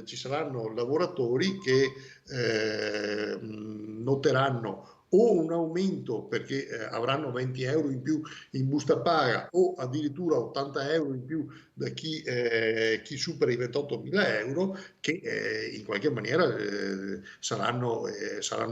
Ci saranno lavoratori che noteranno o un aumento perché avranno 20 euro in più in busta paga o addirittura 80 euro in più da chi supera i 28.000 euro che in qualche maniera saranno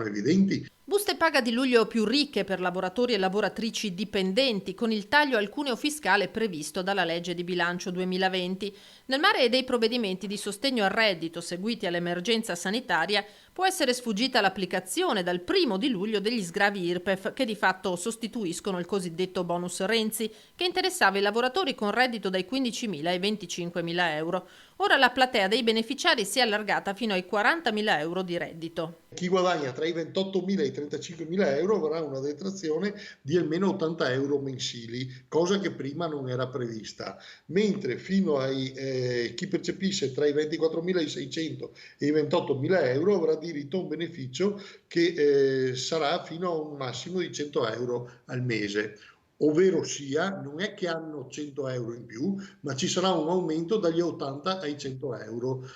evidenti. Buste paga di luglio più ricche per lavoratori e lavoratrici dipendenti, con il taglio al cuneo fiscale previsto dalla legge di bilancio 2020. Nel mare dei provvedimenti di sostegno al reddito seguiti all'emergenza sanitaria può essere sfuggita l'applicazione dal 1° luglio degli sgravi IRPEF che di fatto sostituiscono il cosiddetto bonus Renzi, che interessava i lavoratori con reddito dai 15.000 ai 25.000 euro. Ora la platea dei beneficiari si è allargata fino ai 40.000 euro di reddito. Chi guadagna tra i 28.000 e i 35.000 euro avrà una detrazione di almeno 80 euro mensili, cosa che prima non era prevista, mentre fino chi percepisce tra i 24.600 e i 28.000 euro avrà diritto a un beneficio che sarà fino a un massimo di 100 euro al mese. Ovvero sia, non è che hanno 100 euro in più, ma ci sarà un aumento dagli 80 ai 100 euro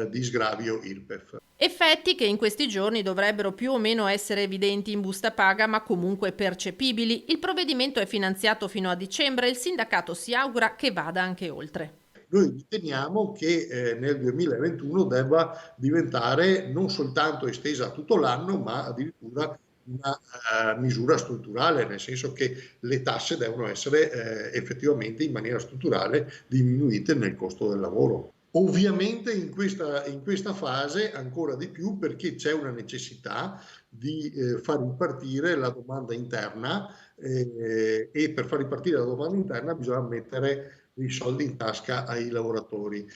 di sgravio IRPEF. Effetti che in questi giorni dovrebbero più o meno essere evidenti in busta paga, ma comunque percepibili. Il provvedimento è finanziato fino a dicembre e il sindacato si augura che vada anche oltre. Noi riteniamo che nel 2021 debba diventare non soltanto estesa a tutto l'anno, ma addirittura una misura strutturale, nel senso che le tasse devono essere effettivamente in maniera strutturale diminuite nel costo del lavoro. Ovviamente in questa fase ancora di più perché c'è una necessità di far ripartire la domanda interna e per far ripartire la domanda interna bisogna mettere dei soldi in tasca ai lavoratori.